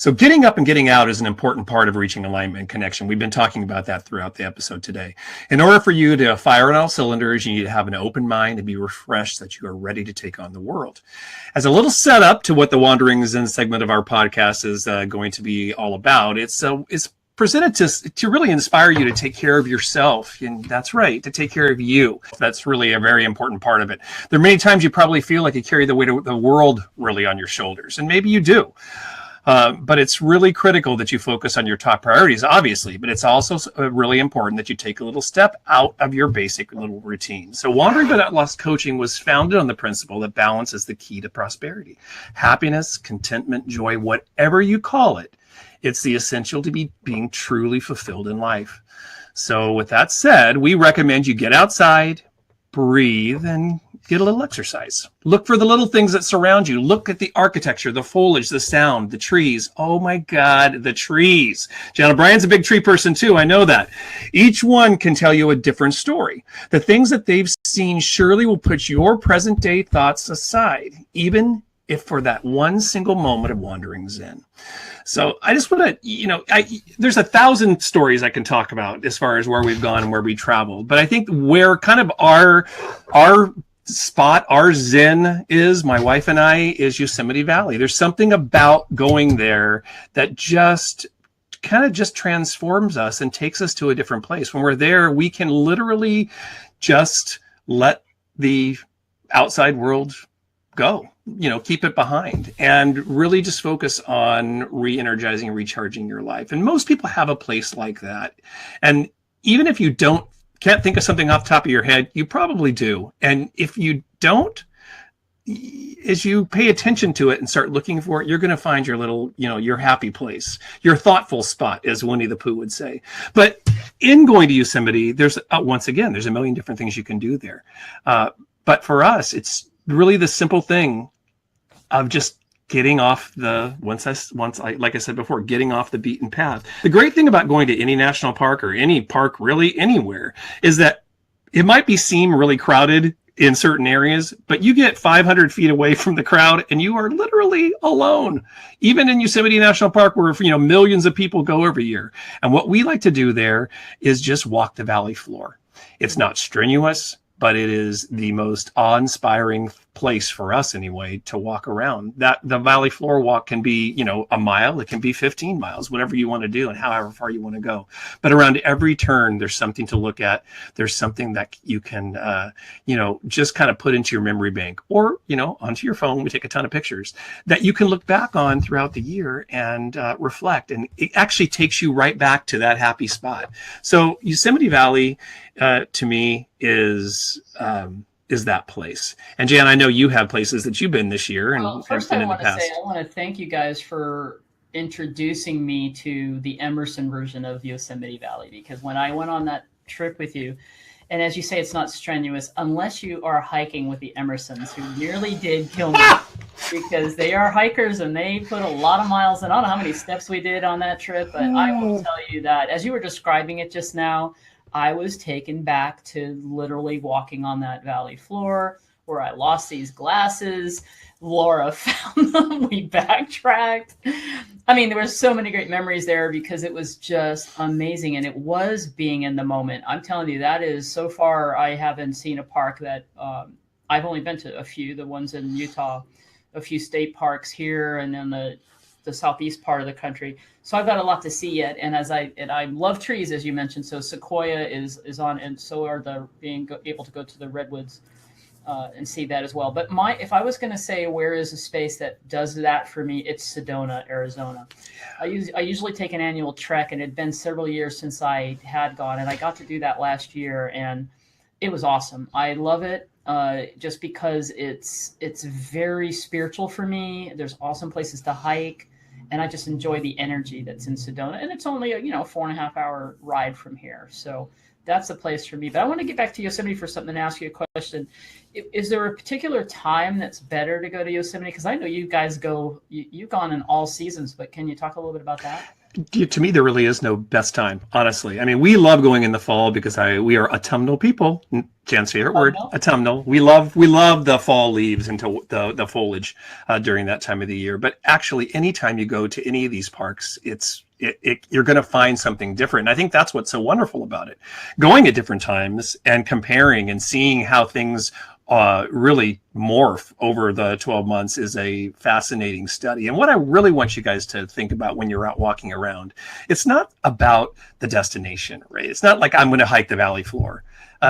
So getting up and getting out is an important part of reaching alignment and connection. We've been talking about that throughout the episode today. In order for you to fire on all cylinders, you need to have an open mind and be refreshed so that you are ready to take on the world. As a little setup to what the Wandering Zen segment of our podcast is going to be all about, it's presented to really inspire you to take care of yourself. And that's right, to take care of you. That's really a very important part of it. There are many times you probably feel like you carry the weight of the world really on your shoulders, and maybe you do. But it's really critical that you focus on your top priorities, obviously, but it's also really important that you take a little step out of your basic little routine. So Wandering But Not Lost Coaching was founded on the principle that balance is the key to prosperity. Happiness, contentment, joy, whatever you call it, it's the essential to being truly fulfilled in life. So with that said, we recommend you get outside, breathe, and get a little exercise. Look for the little things that surround you. Look at the architecture, the foliage, the sound, the trees. Oh my God, the trees. John O'Brien's a big tree person too. I know that. Each one can tell you a different story. The things that they've seen surely will put your present day thoughts aside, even if for that one single moment of wandering Zen. So I just want to, there's 1,000 stories I can talk about as far as where we've gone and where we traveled. But I think where kind of our spot, our Zen is, my wife and I, is Yosemite Valley. There's something about going there that just kind of just transforms us and takes us to a different place. When we're there, we can literally just let the outside world go, keep it behind, and really just focus on re-energizing and recharging your life. And most people have a place like that. And even if you can't think of something off the top of your head, you probably do. And if you don't, as you pay attention to it and start looking for it, you're going to find your little, your happy place, your thoughtful spot, as Winnie the Pooh would say. But in going to Yosemite, there's once again, there's a million different things you can do there. But for us, it's really the simple thing of just getting off like I said before, getting off the beaten path. The great thing about going to any national park or any park really anywhere is that it might seem really crowded in certain areas, but you get 500 feet away from the crowd and you are literally alone. Even in Yosemite National Park, where millions of people go every year. And what we like to do there is just walk the valley floor. It's not strenuous, but it is the most awe-inspiring place for us anyway to walk around. That the valley floor walk can be, a mile, it can be 15 miles, whatever you want to do and however far you want to go. But around every turn, there's something to look at. There's something that you can, just kind of put into your memory bank or, onto your phone. We take a ton of pictures that you can look back on throughout the year and reflect. And it actually takes you right back to that happy spot. So Yosemite Valley, to me, is that place. And Jan, I know you have places that you've been this year and first been I in the want to past. say I want to thank you guys for introducing me to the Emerson version of Yosemite Valley, because when I went on that trip with you, and as you say, it's not strenuous unless you are hiking with the Emersons, who nearly did kill me because they are hikers and they put a lot of miles in. I don't know how many steps we did on that trip, but I will tell you that as you were describing it just now, I was taken back to literally walking on that valley floor where I lost these glasses. Laura found them. We backtracked. I mean, there were so many great memories there because it was just amazing. And it was being in the moment. I'm telling you, that is so far, I haven't seen a park that I've only been to a few, the ones in Utah, a few state parks here, and then the southeast part of the country. So I've got a lot to see yet. And I love trees, as you mentioned. So Sequoia is on, and so are being able to go to the redwoods and see that as well. But if I was going to say where is a space that does that for me, it's Sedona, Arizona. I usually take an annual trek, and it had been several years since I had gone, and I got to do that last year, and it was awesome. I love it. Just because it's very spiritual for me. There's awesome places to hike, and I just enjoy the energy that's in Sedona. And it's only a 4.5 hour ride from here, so that's the place for me. But I want to get back to Yosemite for something and ask you a question. Is there a particular time that's better to go to Yosemite? Because I know you guys you've gone in all seasons, but can you talk a little bit about that? To me, there really is no best time, honestly. I mean, we love going in the fall because we are autumnal people. Jan's favorite word, autumnal. We love the fall leaves into the foliage during that time of the year. But actually, anytime you go to any of these parks, you're going to find something different. And I think that's what's so wonderful about it. Going at different times and comparing and seeing how things really morph over the 12 months is a fascinating study. And what I really want you guys to think about when you're out walking around, it's not about the destination, right? It's not like I'm going to hike the valley floor.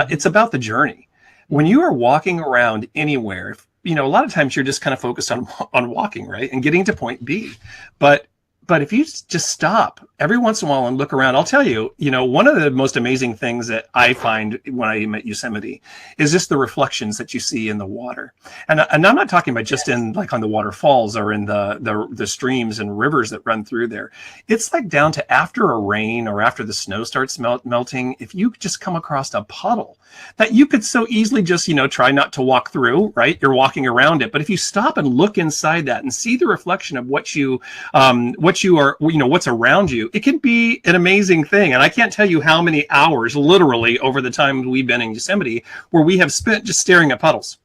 It's about the journey. When you are walking around anywhere, a lot of times you're just kind of focused on walking, right? And getting to point B. But if you just stop every once in a while and look around, I'll tell you, one of the most amazing things that I find when I'm at Yosemite is just the reflections that you see in the water. And I'm not talking about just in like on the waterfalls or in the streams and rivers that run through there. It's like down to after a rain or after the snow starts melting, if you just come across a puddle that you could so easily just, try not to walk through, right? You're walking around it. But if you stop and look inside that and see the reflection of what you are, what's around you, it can be an amazing thing. And I can't tell you how many hours, literally, over the time we've been in Yosemite, where we have spent just staring at puddles.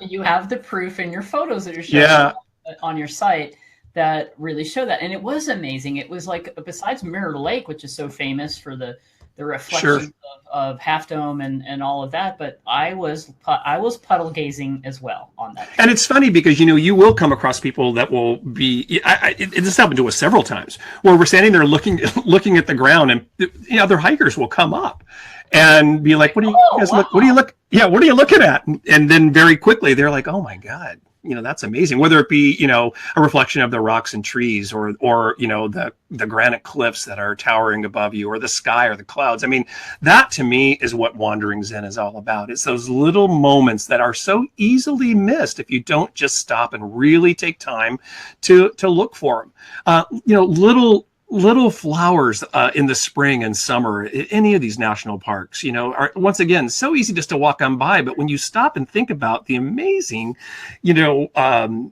You have the proof in your photos that you're showing on your site that really show that. And it was amazing. It was like, besides Mirror Lake, which is so famous for the reflections of Half Dome and all of that, but I was puddle gazing as well on that. And it's funny because you will come across people that will be. This happened to us several times where we're standing there looking at the ground, and other hikers will come up and be like, "What do you guys look? What do you look? Yeah, what are you looking at?" And then very quickly they're like, "Oh my God." That's amazing. Whether it be, a reflection of the rocks and trees or the granite cliffs that are towering above you or the sky or the clouds. I mean, that to me is what Wandering Zen is all about. It's those little moments that are so easily missed if you don't just stop and really take time to look for them. Little flowers in the spring and summer in any of these national parks, are once again so easy just to walk on by. But when you stop and think about the amazing,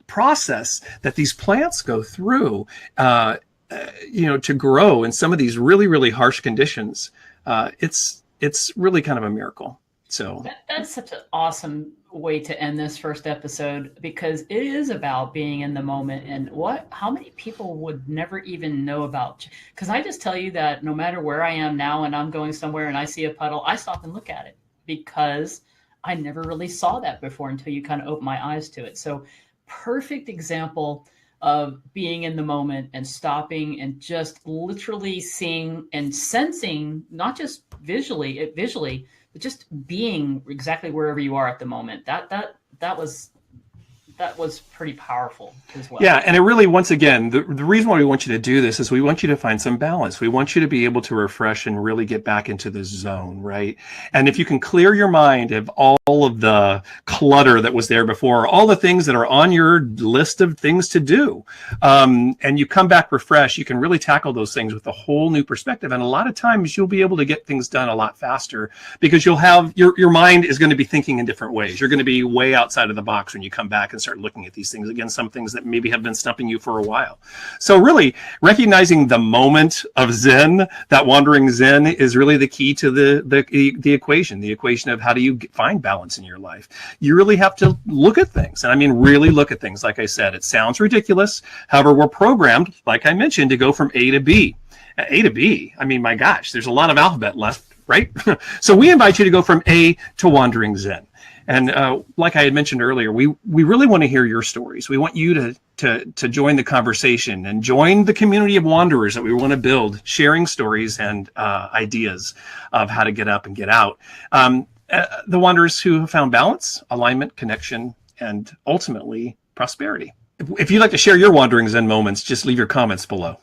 process that these plants go through, to grow in some of these really, really harsh conditions, it's really kind of a miracle. So that's such an awesome way to end this first episode, because it is about being in the moment and how many people would never even know about. Because I just tell you that no matter where I am now and I'm going somewhere and I see a puddle, I stop and look at it because I never really saw that before until you kind of open my eyes to it. So perfect example of being in the moment and stopping and just literally seeing and sensing, not just visually, but just being exactly wherever you are at the moment. That was pretty powerful as well. Yeah, and it really, once again, the reason why we want you to do this is we want you to find some balance. We want you to be able to refresh and really get back into the zone, right? And if you can clear your mind of all of the clutter that was there before, all the things that are on your list of things to do, and you come back refreshed, you can really tackle those things with a whole new perspective. And a lot of times you'll be able to get things done a lot faster because you'll have your mind is going to be thinking in different ways. You're going to be way outside of the box when you come back and start looking at these things again, some things that maybe have been stumping you for a while. So really recognizing the moment of Zen, that Wandering Zen, is really the key to the equation of how do you find balance in your life. You really have to look at things. And I mean, really look at things. Like I said, it sounds ridiculous. However, we're programmed, like I mentioned, to go from A to B. A to B, I mean, my gosh, there's a lot of alphabet left, right? So we invite you to go from A to Wandering Zen. And like I had mentioned earlier, we really want to hear your stories. We want you to join the conversation and join the community of wanderers that we want to build, sharing stories and ideas of how to get up and get out. The wanderers who have found balance, alignment, connection, and ultimately prosperity. If you'd like to share your Wandering Zen moments, just leave your comments below.